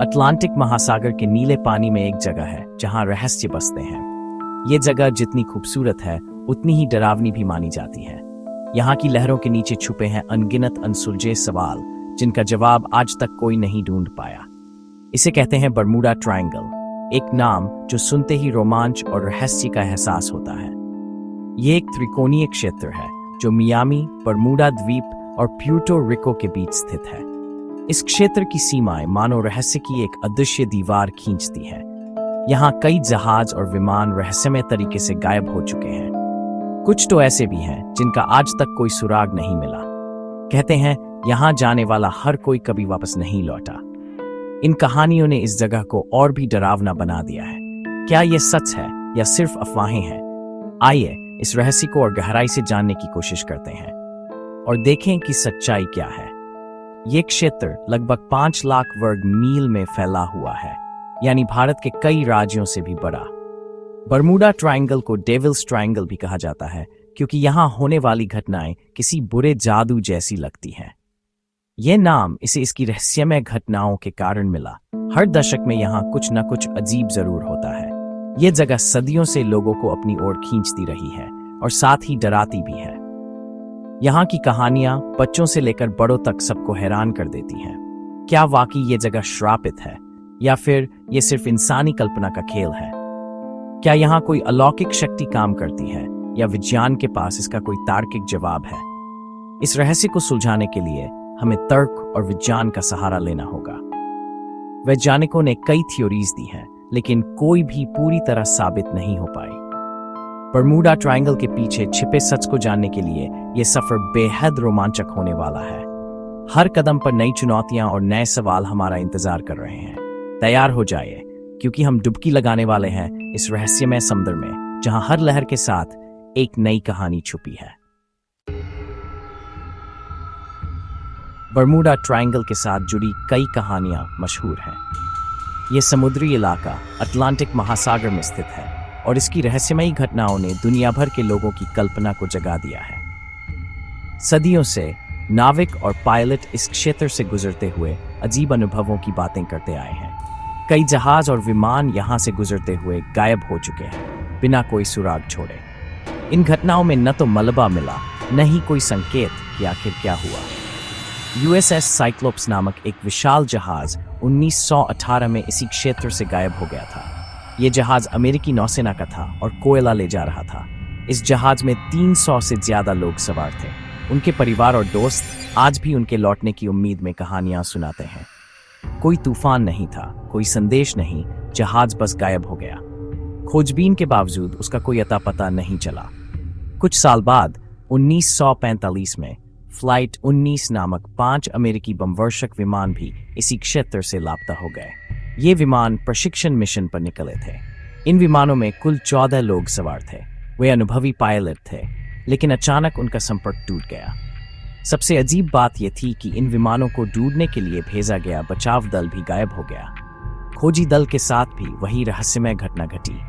Atlantic महासागर के नीले पानी में एक जगह है जहां रहस्य बसते हैं। ये जगह जितनी खूबसूरत है उतनी ही डरावनी भी मानी जाती है। यहाँ की लहरों के नीचे छुपे हैं अनगिनत अनसुलझे सवाल जिनका जवाब आज तक कोई नहीं ढूंढ पाया। इसे कहते हैं बरमूडा ट्रायंगल, एक नाम जो सुनते ही रोमांच और रहस्य का एहसास होता है। ये एक त्रिकोणीय क्षेत्र है जो मियामी, बरमूडा द्वीप और प्यूर्टो रिको के बीच स्थित है। इस क्षेत्र की सीमाएं मानो रहस्य की एक अदृश्य दीवार खींचती है। यहाँ कई जहाज और विमान रहस्यमय तरीके से गायब हो चुके हैं। कुछ तो ऐसे भी हैं जिनका आज तक कोई सुराग नहीं मिला। कहते हैं यहाँ जाने वाला हर कोई कभी वापस नहीं लौटा। इन कहानियों ने इस जगह को और भी डरावना बना दिया है। क्या ये सच है या सिर्फ अफवाहें हैं? आइए इस रहस्य को और गहराई से जानने की कोशिश करते हैं और देखें कि सच्चाई क्या है। ये क्षेत्र लगभग 5 लाख वर्ग मील में फैला हुआ है, यानी भारत के कई राज्यों से भी बड़ा। बरमूडा ट्रायंगल को डेविल्स ट्रायंगल भी कहा जाता है क्योंकि यहाँ होने वाली घटनाएं किसी बुरे जादू जैसी लगती हैं। यह नाम इसे इसकी रहस्यमय घटनाओं के कारण मिला। हर दशक में यहाँ कुछ न कुछ अजीब जरूर होता है। यह जगह सदियों से लोगों को अपनी ओर खींचती रही है और साथ ही डराती भी है। यहाँ की कहानियां बच्चों से लेकर बड़ों तक सबको हैरान कर देती हैं। क्या वाकई ये जगह श्रापित है या फिर ये सिर्फ इंसानी कल्पना का खेल है? क्या यहाँ कोई अलौकिक शक्ति काम करती है या विज्ञान के पास इसका कोई तार्किक जवाब है? इस रहस्य को सुलझाने के लिए हमें तर्क और विज्ञान का सहारा लेना होगा। वैज्ञानिकों ने कई थ्योरीज दी हैं, लेकिन कोई भी पूरी तरह साबित नहीं हो पाई। बरमूडा ट्रायंगल के पीछे छिपे सच को जानने के लिए यह सफर बेहद रोमांचक होने वाला है। हर कदम पर नई चुनौतियां और नए सवाल हमारा इंतजार कर रहे हैं। तैयार हो जाइए, क्योंकि हम डुबकी लगाने वाले हैं इस रहस्यमय समुद्र में जहां हर लहर के साथ एक नई कहानी छुपी है। बरमूडा ट्रायंगल के साथ जुड़ी कई कहानियां मशहूर हैं। यह समुद्री इलाका अटलांटिक महासागर में स्थित है और इसकी रहस्यमयी घटनाओं ने दुनिया भर के लोगों की कल्पना को जगा दिया है। सदियों से नाविक और पायलट इस क्षेत्र से गुजरते हुए अजीब अनुभवों की बातें करते आए हैं। कई जहाज और विमान यहां से गुजरते हुए गायब हो चुके हैं, बिना कोई सुराग छोड़े। इन घटनाओं में न तो मलबा मिला, न ही कोई संकेत कि आखिर क्या हुआ। यूएसएस साइक्लोप्स नामक एक विशाल जहाज 1918 में इसी क्षेत्र से गायब हो गया था। यह जहाज अमेरिकी नौसेना का था और कोयला ले जा रहा था। इस जहाज में 300 से ज्यादा लोग सवार थे। उनके परिवार और दोस्त आज भी उनके लौटने की उम्मीद में कहानियां सुनाते हैं। कोई तूफान नहीं था, कोई संदेश नहीं, जहाज बस गायब हो गया। खोजबीन के बावजूद उसका कोई अता पता नहीं चला। कुछ साल बाद 1945 में फ्लाइट 19 नामक 5 अमेरिकी बमवर्षक विमान भी इसी क्षेत्र से लापता हो गए। ये विमान प्रशिक्षण मिशन पर निकले थे। इन विमानों में कुल 14 लोग सवार थे। वे अनुभवी पायलट थे, लेकिन अचानक उनका संपर्क टूट गया। सबसे अजीब बात यह थी कि इन विमानों को ढूंढने के लिए भेजा गया बचाव दल भी गायब हो गया। खोजी दल के साथ भी वही रहस्यमय घटना घटी,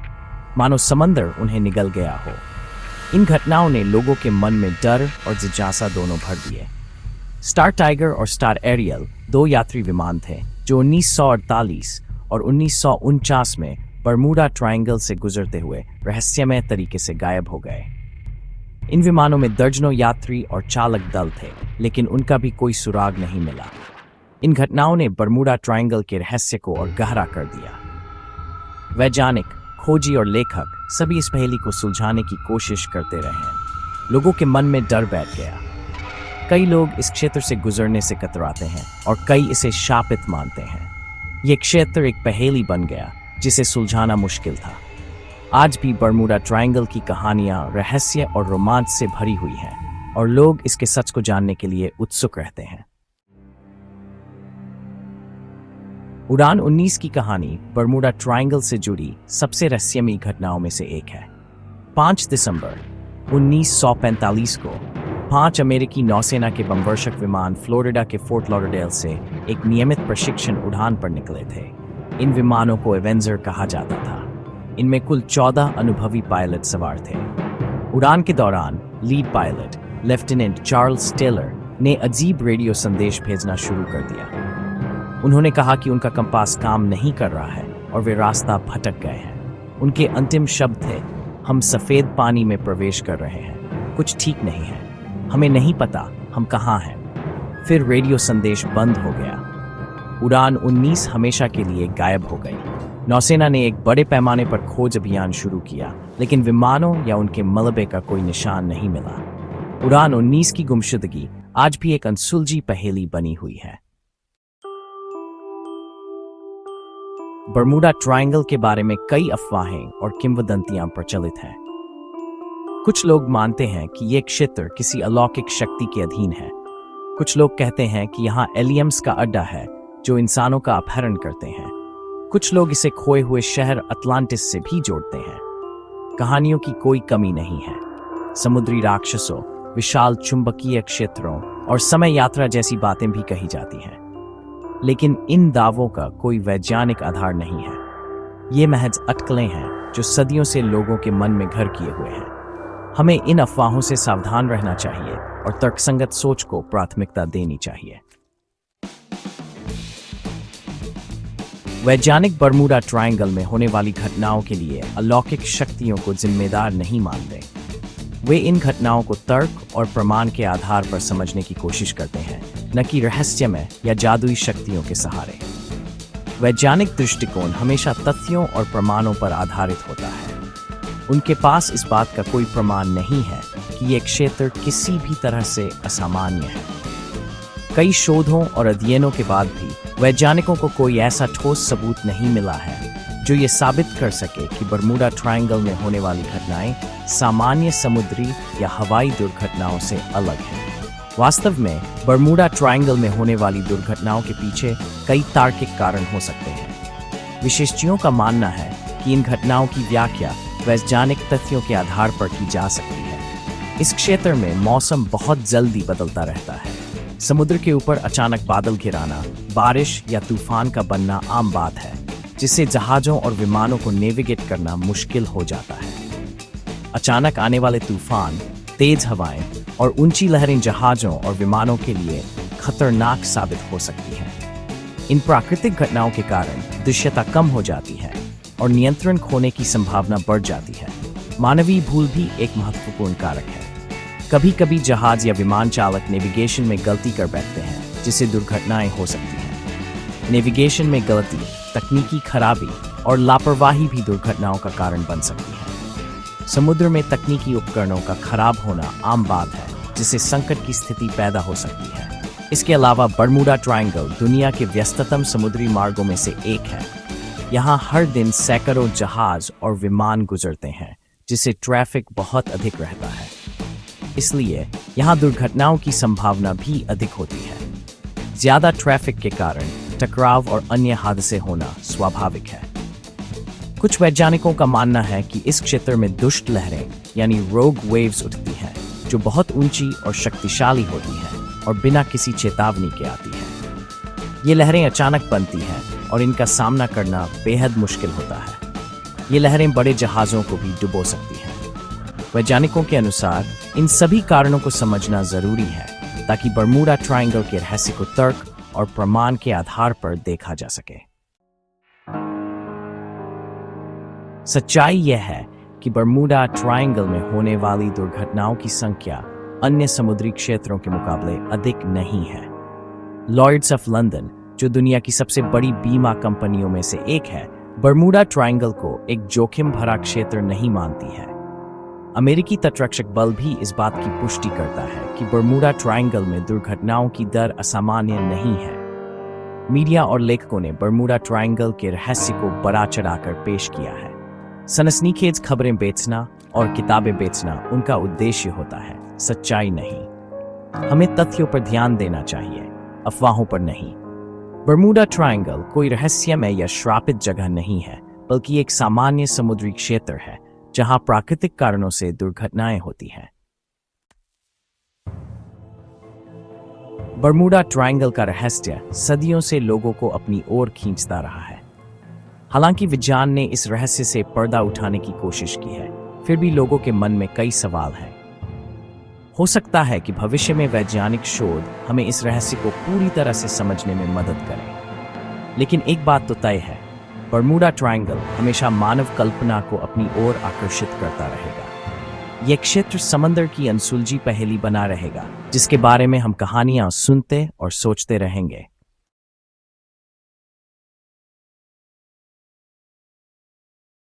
मानो समंदर उन्हें निगल गया हो। इन घटनाओं ने लोगों के मन में डर और जिज्ञासा दोनों भर दिए। स्टार टाइगर और स्टार एरियल 2 यात्री विमान थे जो 1948 और 1949 में बरमूडा ट्रायंगल से गुजरते हुए रहस्यमय तरीके से गायब हो गए। इन विमानों में दर्जनों यात्री और चालक दल थे, लेकिन उनका भी कोई सुराग नहीं मिला। इन घटनाओं ने बरमूडा ट्रायंगल के रहस्य को और गहरा कर दिया। वैज्ञानिक, खोजी और लेखक सभी इस पहेली को सुलझाने की कोशिश करते रहे। लोगों के मन में डर बैठ गया। कई लोग इस क्षेत्र से गुजरने से कतराते हैं और कई इसे शापित मानते हैं। यह क्षेत्र एक पहेली बन गया जिसे सुलझाना मुश्किल था। आज भी बरमूडा ट्रायंगल की कहानियां रहस्य और रोमांच से भरी हुई हैं और लोग इसके सच को जानने के लिए उत्सुक रहते हैं। उड़ान 19 की कहानी बरमूडा ट्रायंगल से जुड़ी सबसे रहस्यमयी घटनाओं में से एक है। 5 दिसंबर 1945 को 5 अमेरिकी नौसेना के बमवर्षक विमान फ्लोरिडा के फोर्ट लॉडरडेल से एक नियमित प्रशिक्षण उड़ान पर निकले थे। इन विमानों को एवेंजर कहा जाता था। इनमें कुल 14 अनुभवी पायलट सवार थे। उड़ान के दौरान lead pilot lieutenant Charles Taylor ने अजीब रेडियो संदेश भेजना शुरू कर दिया। उन्होंने कहा कि उनका कंपास काम नहीं कर रहा है और वे रास्ता भटक गए हैं। उनके अंतिम शब्द थे, हम सफेद पानी में प्रवेश कर रहे हैं, कुछ ठीक नहीं है, हमें नहीं पता हम कहाँ हैं। फिर रेडियो संदेश बंद हो गया। उड़ान 19 हमेशा के लिए गायब हो गई। नौसेना ने एक बड़े पैमाने पर खोज अभियान शुरू किया, लेकिन विमानों या उनके मलबे का कोई निशान नहीं मिला। उड़ान 19 की गुमशुदगी आज भी एक अनसुलझी पहेली बनी हुई है। बर्मुडा ट्रायंगल के बारे में कई अफवाहें और किंवदंतियां प्रचलित हैं। कुछ लोग मानते हैं कि यह क्षेत्र किसी अलौकिक शक्ति के अधीन है। कुछ लोग कहते हैं कि यहाँ एलियंस का अड्डा है जो इंसानों का अपहरण करते हैं। कुछ लोग इसे खोए हुए शहर अटलांटिस से भी जोड़ते हैं। कहानियों की कोई कमी नहीं है। समुद्री राक्षसों, विशाल चुंबकीय क्षेत्रों और समय यात्रा जैसी बातें भी कही जाती हैं, लेकिन इन दावों का कोई वैज्ञानिक आधार नहीं है। ये महज अटकलें हैं जो सदियों से लोगों के मन में घर किए हुए हैं। हमें इन अफवाहों से सावधान रहना चाहिए और तर्कसंगत सोच को प्राथमिकता देनी चाहिए। वैज्ञानिक बर्मुडा ट्रायंगल में होने वाली घटनाओं के लिए अलौकिक शक्तियों को जिम्मेदार नहीं मानते। वे इन घटनाओं को तर्क और प्रमाण के आधार पर समझने की कोशिश करते हैं, न कि रहस्यमय या जादुई शक्तियों के सहारे। वैज्ञानिक दृष्टिकोण हमेशा तथ्यों और प्रमाणों पर आधारित होता है। उनके पास इस बात का कोई प्रमाण नहीं है कि यह क्षेत्र किसी भी तरह से असामान्य है। कई शोधों और अध्ययनों के बाद भी वैज्ञानिकों को कोई ऐसा ठोस सबूत नहीं मिला है जो ये साबित कर सके कि बर्मुडा ट्रायंगल में होने वाली घटनाएं सामान्य समुद्री या हवाई दुर्घटनाओं से अलग हैं। वास्तव में बर्मुडा ट्रायंगल में होने वाली दुर्घटनाओं के पीछे कई तार्किक कारण हो सकते हैं। विशेषज्ञों का मानना है कि इन घटनाओं की व्याख्या वैज्ञानिक तथ्यों के आधार पर की जा सकती है। इस क्षेत्र में मौसम बहुत जल्दी बदलता रहता है। समुद्र के ऊपर अचानक बादल घिराना, बारिश या तूफान का बनना आम बात है, जिससे जहाजों और विमानों को नेविगेट करना मुश्किल हो जाता है। अचानक आने वाले तूफान, तेज हवाएं और ऊंची लहरें जहाजों और विमानों के लिए खतरनाक साबित हो सकती हैं। इन प्राकृतिक घटनाओं के कारण दृश्यता कम हो जाती है और नियंत्रण खोने की संभावना बढ़ जाती है। मानवीय भूल भी एक महत्वपूर्ण कारक है। कभी कभी जहाज या विमान चालक नेविगेशन में गलती कर बैठते हैं, जिससे दुर्घटनाएं हो सकती हैं। नेविगेशन में गलती, तकनीकी खराबी और लापरवाही भी दुर्घटनाओं का कारण बन सकती है। समुद्र में तकनीकी उपकरणों का खराब होना आम बात है, जिससे संकट की स्थिति पैदा हो सकती है। इसके अलावा बर्मुडा ट्रायंगल दुनिया के व्यस्ततम समुद्री मार्गों में से एक है। यहाँ हर दिन सैकड़ों जहाज और विमान गुजरते हैं, जिससे ट्रैफिक बहुत अधिक रहता है। इसलिए यहाँ दुर्घटनाओं की संभावना भी अधिक होती है। ज्यादा ट्रैफिक के कारण टकराव और अन्य हादसे होना स्वाभाविक है। कुछ वैज्ञानिकों का मानना है कि इस क्षेत्र में दुष्ट लहरें यानी रोग वेव्स उठती हैं, जो बहुत ऊंची और शक्तिशाली होती हैं और बिना किसी चेतावनी के आती हैं। ये लहरें अचानक बनती हैं और इनका सामना करना बेहद मुश्किल होता है। ये लहरें बड़े जहाज़ों को भी डुबो सकती हैं। वैज्ञानिकों के अनुसार इन सभी कारणों को समझना जरूरी है, ताकि बर्मुडा ट्रायंगल के रहस्य को तर्क और प्रमाण के आधार पर देखा जा सके। सच्चाई यह है कि बर्मुडा ट्रायंगल में होने वाली दुर्घटनाओं की संख्या अन्य समुद्री क्षेत्रों के मुकाबले अधिक नहीं है। लॉयड्स ऑफ लंदन, जो दुनिया की सबसे बड़ी बीमा कंपनियों में से एक है, बर्मुडा ट्रायंगल को एक जोखिम भरा क्षेत्र नहीं मानती है। अमेरिकी तटरक्षक बल भी इस बात की पुष्टि करता है कि बर्मुडा ट्रायंगल में दुर्घटनाओं की दर असामान्य नहीं है। मीडिया और लेखकों ने बर्मुडा ट्रायंगल के रहस्य को बढ़ा चढ़ाकर पेश किया है। सनसनीखेज खबरें बेचना और किताबें बेचना उनका उद्देश्य होता है, सच्चाई नहीं। हमें तथ्यों पर ध्यान देना चाहिए, अफवाहों पर नहीं। बर्मुडा ट्रायंगल कोई रहस्यमय या श्रापित जगह नहीं है, बल्कि एक सामान्य समुद्री क्षेत्र है जहां प्राकृतिक कारणों से दुर्घटनाएं होती हैं। बर्मुडा ट्रायंगल का रहस्य सदियों से लोगों को अपनी ओर खींचता रहा है। हालांकि विज्ञान ने इस रहस्य से पर्दा उठाने की कोशिश की है, फिर भी लोगों के मन में कई सवाल हैं। हो सकता है कि भविष्य में वैज्ञानिक शोध हमें इस रहस्य को पूरी तरह से समझने में मदद करें। लेकिन एक बात तो तय है, बर्मुडा ट्रायंगल हमेशा मानव कल्पना को अपनी ओर आकर्षित करता रहेगा। यह क्षेत्र समंदर की अनसुलझी पहेली बना रहेगा, जिसके बारे में हम कहानियां सुनते और सोचते रहेंगे।